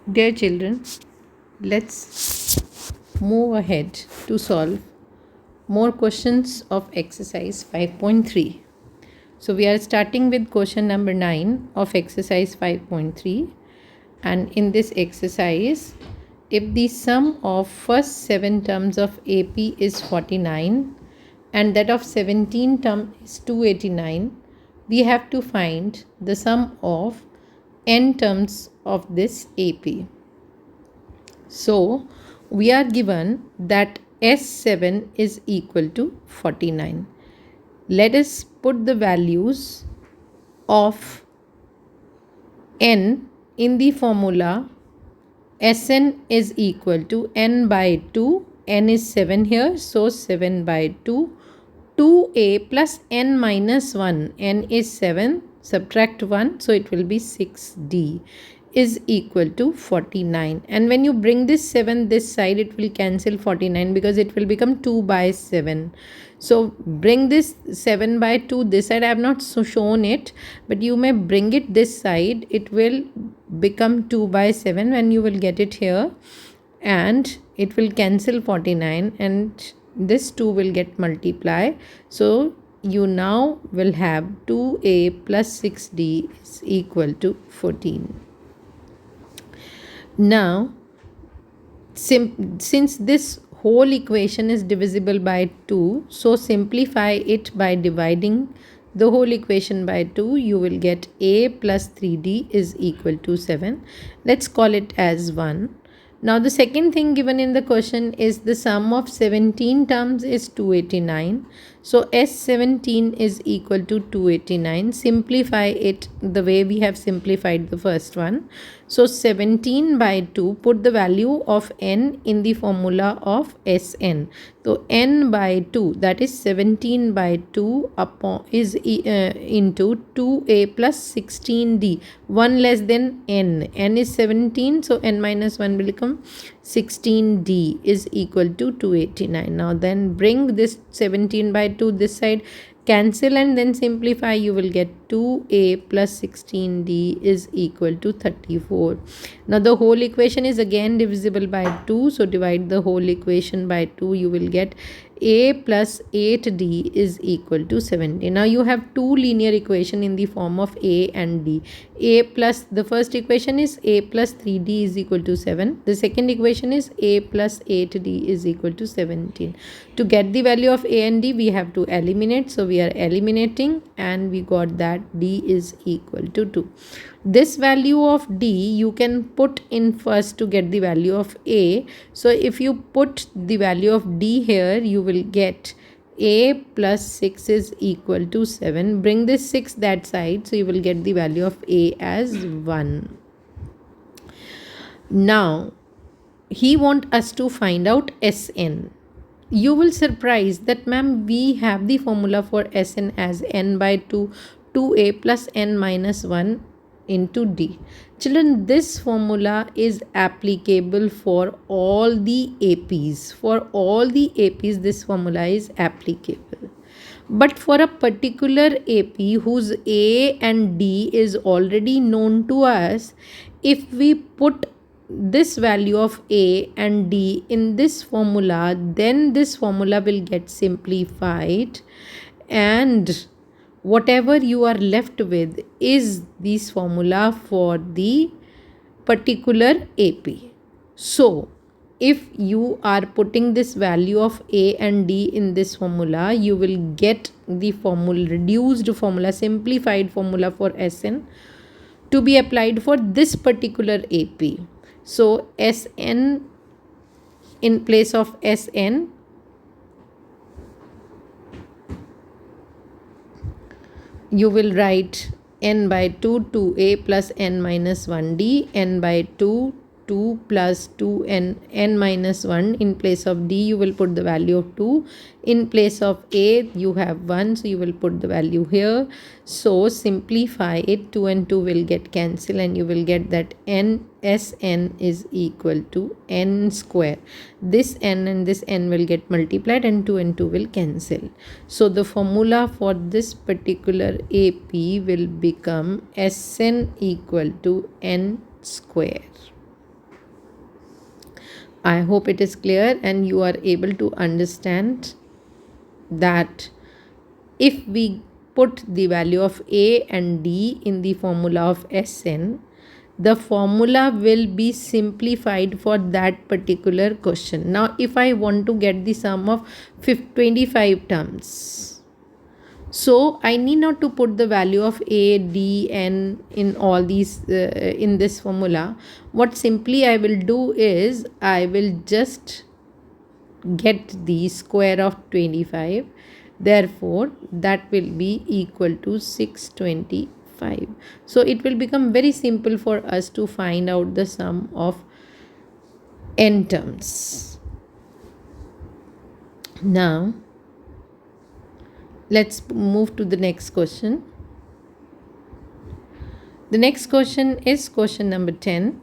Dear children, let's move ahead to solve more questions of exercise 5.3. So we are starting with question number 9 of exercise 5.3, and in this exercise, if the sum of first 7 terms of AP is 49 and that of 17 term is 289, we have to find the sum of n terms of this AP. So we are given that S7 is equal to 49. Let us put the values of n in the formula. Sn is equal to n by 2. N is 7 here, so 7 by 2. 2a plus n minus 1. N is 7, subtract 1, so it will be 6d is equal to 49. And when you bring this 7 this side, it will cancel 49 because it will become 2 by 7. So bring this 7 by 2 this side. I have not shown it, but you may bring it this side. It will become 2 by 7 when you will get it here, and it will cancel 49 and this 2 will get multiply. So you now will have 2a plus 6d is equal to 14. Now since this whole equation is divisible by 2, so simplify it by dividing the whole equation by 2. You will get a plus 3d is equal to 7. Let's call it as 1. Now the second thing given in the question is the sum of 17 terms is 289. So S17 is equal to 289. Simplify it the way we have simplified the first one. So 17 by 2, put the value of n in the formula of Sn. So n by 2, that is 17 by 2 upon is into 2a plus 16d, 1 less than n. N is 17, so n minus 1 will become 16d is equal to 289. Now then bring this 17 by 2 this side, cancel and then simplify. You will get 2a plus 16d is equal to 34. Now the whole equation is again divisible by 2, so divide the whole equation by 2. You will get a plus 8d is equal to 70. Now you have two linear equation in the form of a and d. A plus, the first equation is a plus 3d is equal to 7. The second equation is a plus 8d is equal to 17. To get the value of a and d, we have to eliminate. So we are eliminating and we got that d is equal to 2. This value of d you can put in first to get the value of a. So if you put the value of d here, you will get a plus 6 is equal to 7. Bring this 6 that side, so you will get the value of a as 1. Now he want us to find out Sn. You will surprise that ma'am, we have the formula for Sn as n by 2, 2a plus n minus 1 into d. Children, this formula is applicable for all the APs. For all the APs, this formula is applicable. But for a particular AP whose A and D is already known to us, if we put this value of A and D in this formula, then this formula will get simplified and whatever you are left with is this formula for the particular AP. So if you are putting this value of A and D in this formula, you will get the formula, reduced formula, simplified formula for Sn to be applied for this particular AP. So Sn, in place of Sn, you will write n by 2, 2a plus n minus 1d, n by 2, 2 plus 2n, n minus 1. In place of d, you will put the value of 2. In place of a, you have 1, so you will put the value here. So simplify it, 2 and 2 will get cancelled and you will get that Sn is equal to n square. This n and this n will get multiplied and 2 and 2 will cancel. So the formula for this particular AP will become Sn equal to n square. I hope it is clear and you are able to understand that if we put the value of a and d in the formula of Sn, the formula will be simplified for that particular question. Now, if I want to get the sum of 25 terms, so I need not to put the value of a, d, n in all these in this formula. What simply I will do is I will just get the square of 25. Therefore, that will be equal to 625. So it will become very simple for us to find out the sum of n terms. Now, let's move to the next question. The next question is question number 10.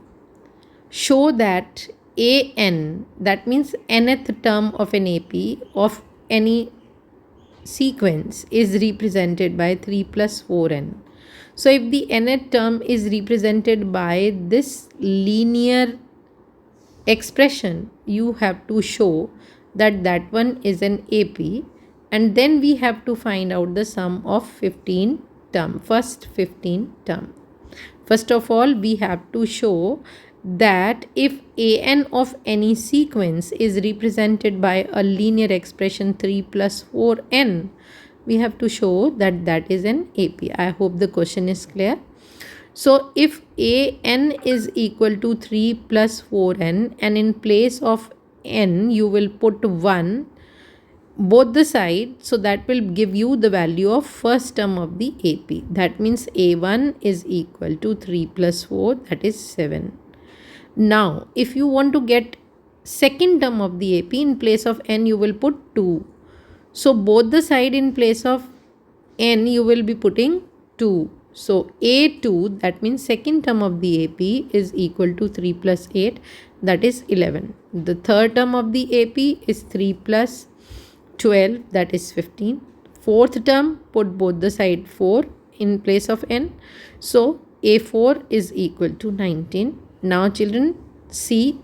Show that an, that means nth term of an AP of any sequence, is represented by 3 plus 4n. So if the nth term is represented by this linear expression, you have to show that that one is an AP, and then we have to find out the sum of 15 term, first 15 term. First of all, we have to show that if an of any sequence is represented by a linear expression 3 plus 4n, we have to show that that is an AP. I hope the question is clear. So if an is equal to 3 plus 4n, and in place of n you will put 1 both the sides, so that will give you the value of first term of the AP. That means a1 is equal to 3 plus 4, that is 7. Now if you want to get second term of the AP, in place of n you will put 2. So both the side in place of n you will be putting 2. So a2, that means second term of the AP, is equal to 3 plus 8, that is 11. The third term of the AP is 3 plus 12, that is 15. Fourth term, put both the side 4 in place of n. So a4 is equal to 19. Now children, see,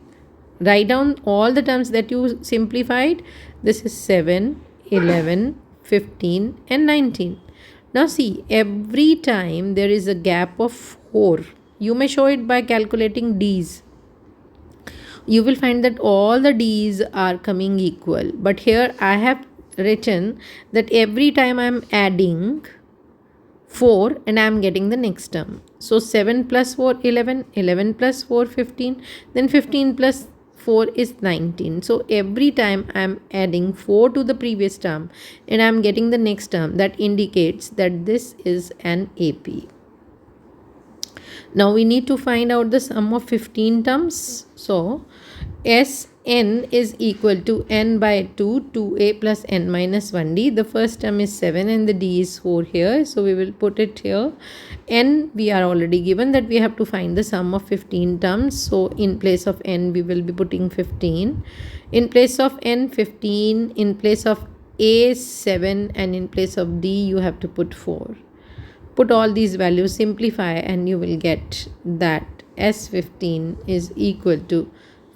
write down all the terms that you simplified. This is 7, 11, 15 and 19. Now see, every time there is a gap of 4. You may show it by calculating d's. You will find that all the d's are coming equal. But here I have written that every time I am adding 4 and I am getting the next term. So 7 plus 4, 11, 11 plus 4, 15, then 15 plus 4 is 19. So every time I am adding 4 to the previous term and I am getting the next term, that indicates that this is an AP. Now we need to find out the sum of 15 terms. So Sn is equal to n by 2, 2a plus n minus 1d. The first term is 7 and the d is 4 here. So we will put it here. N we are already given that we have to find the sum of 15 terms. So in place of n we will be putting 15. In place of n 15, in place of a 7 and in place of d you have to put 4. Put all these values, simplify, and you will get that S15 is equal to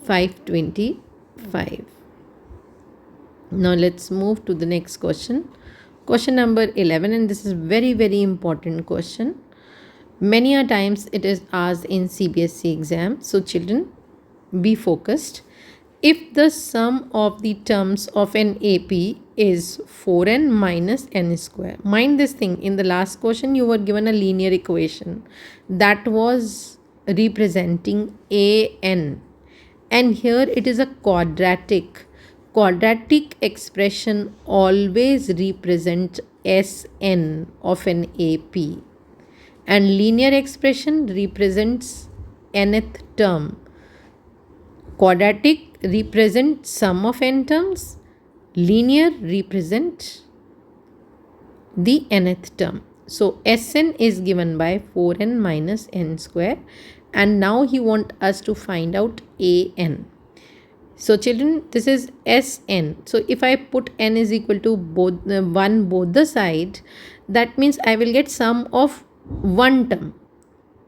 525. Now let's move to the next question. Question number 11, and this is very important question. Many a times it is asked in CBSE exam. So children, be focused. If the sum of the terms of an AP is 4n minus n square. Mind this thing, in the last question you were given a linear equation that was representing an, and here it is a quadratic. Quadratic expression always represents Sn of an AP, and linear expression represents nth term. Quadratic represents sum of n terms, linear represent the nth term. So Sn is given by 4n minus n square, and now he wants us to find out an. So children, this is Sn. So if I put n is equal to both 1 both the side, that means I will get sum of one term.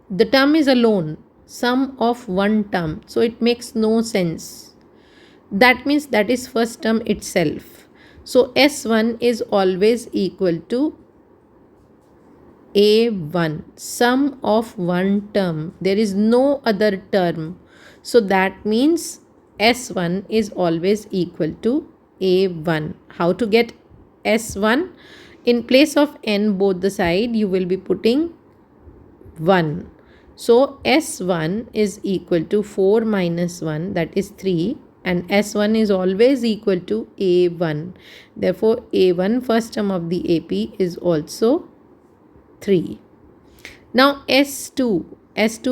The term is alone, sum of one term. So it makes no sense. that means that is first term itself. So S1 is always equal to A1, sum of one term. There is no other term. So that means S1 is always equal to A1. How to get S1? In place of n both the side, you will be putting 1. So S1 is equal to 4 minus 1, that is 3, and S1 is always equal to A1. Therefore, A1 first term of the AP is also 3. Now S2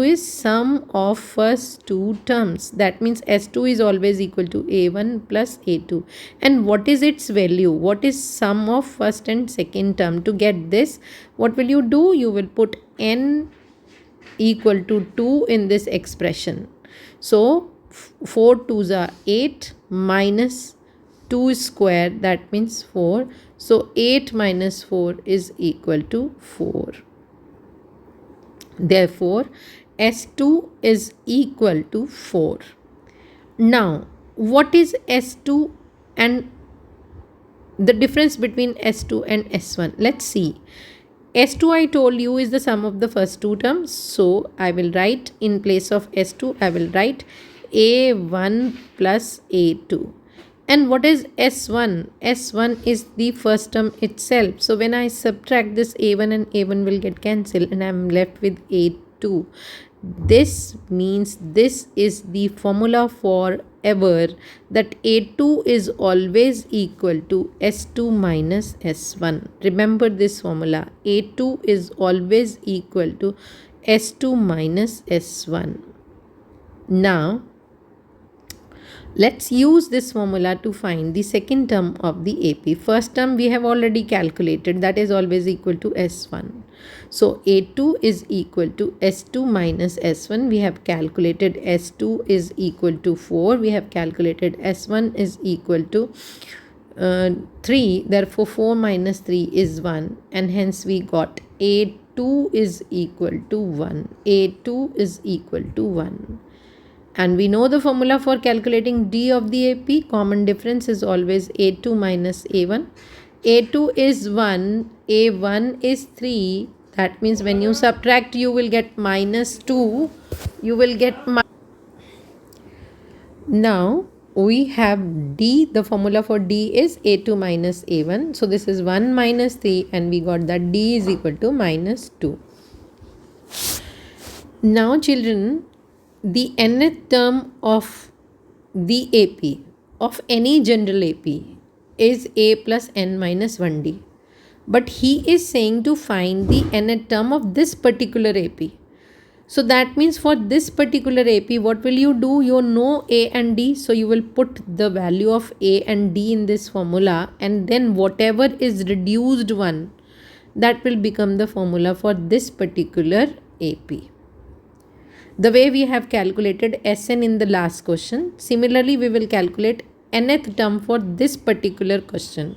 is sum of first two terms. That means S2 is always equal to A1 plus A2. And what is its value? What is sum of first and second term? To get this, what will you do? You will put n equal to 2 in this expression. So 4 2s are 8 minus 2 square, that means 4. So 8 minus 4 is equal to 4. Therefore, S2 is equal to 4. Now, what is S2 and the difference between S2 and S1? Let's see. S2 I told you is the sum of the first two terms. So I will write in place of S2, I will write A1 plus A2. And what is S1? S1 is the first term itself. So when I subtract this A1 and A1 will get cancelled and I am left with A2. This means this is the formula forever, that A2 is always equal to S2 minus S1. Remember this formula. A2 is always equal to S2 minus S1. Now, let's use this formula to find the second term of the AP. First term we have already calculated, that is always equal to S1. So A2 is equal to S2 minus S1. We have calculated S2 is equal to 4. We have calculated S1 is equal to 3. Therefore 4 minus 3 is 1. And hence we got A2 is equal to 1. A2 is equal to 1. And we know the formula for calculating D of the AP. Common difference is always A2 minus A1. A2 is 1, A1 is 3. That means when you subtract, you will get minus 2. You will get now we have D. The formula for D is A2 minus A1. So this is 1 minus 3 and we got that D is equal to minus 2. Now children, the nth term of the AP, of any general AP, is A plus n minus 1D. But he is saying to find the nth term of this particular AP. So that means for this particular AP, what will you do? You know A and D. So you will put the value of A and D in this formula, and then whatever is reduced one, that will become the formula for this particular AP. The way we have calculated Sn in the last question, similarly we will calculate nth term for this particular question,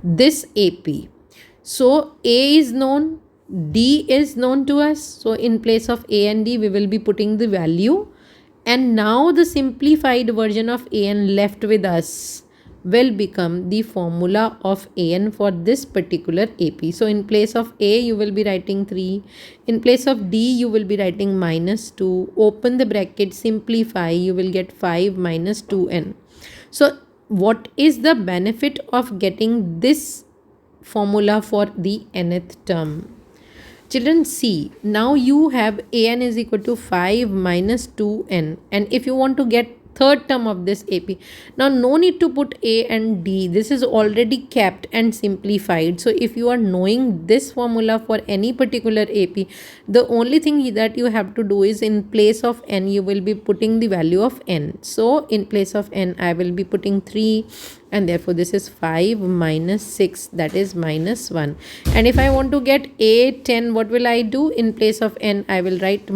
this AP. So A is known, D is known to us. So in place of A and D, we will be putting the value. And now the simplified version of An left with us will become the formula of An for this particular AP. So in place of A, you will be writing 3. In place of D, you will be writing minus 2. Open the bracket, simplify, you will get 5 minus 2n. So what is the benefit of getting this formula for the nth term? Children, see, now you have An is equal to 5 minus 2n, and if you want to get third term of this AP, now no need to put A and D. This is already kept and simplified. So if you are knowing this formula for any particular AP, the only thing that you have to do is in place of n, you will be putting the value of n. So in place of n, I will be putting 3, and therefore this is 5 minus 6, that is minus 1. And if I want to get A10, what will I do? In place of n, I will write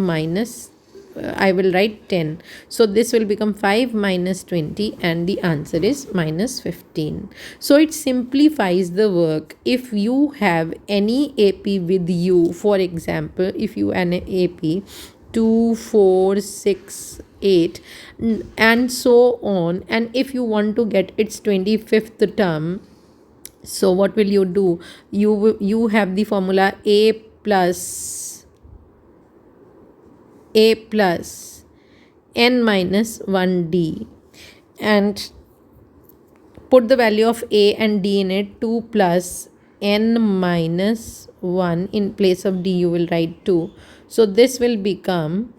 10. So this will become 5 minus 20, and the answer is minus 15. So it simplifies the work. If you have any AP with you, for example, if you an AP 2, 4, 6, 8, and so on. And if you want to get its 25th term, so what will you do? You have the formula a plus n minus 1d, and put the value of a and d in it. 2 plus n minus 1, in place of d you will write 2. So this will become,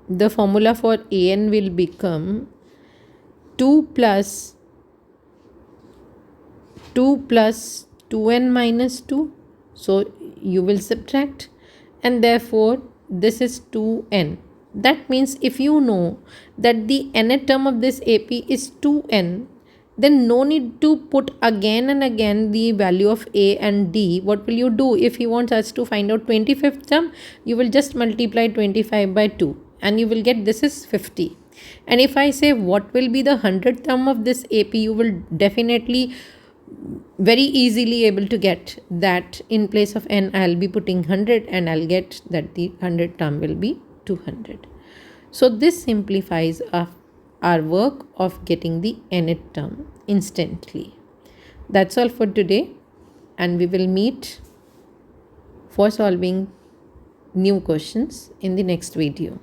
the formula for an will become 2 plus 2n minus 2. So you will subtract, and therefore this is 2n. That means if you know that the nth term of this AP is 2n, then no need to put again and again the value of a and d. What will you do? If he wants us to find out 25th term, you will just multiply 25 by 2 and you will get this is 50. And if I say what will be the 100th term of this AP, you will definitely very easily able to get that in place of n I'll be putting 100, and I'll get that the 100th term will be 200. So this simplifies our work of getting the nth term instantly. That's all for today, and we will meet for solving new questions in the next video.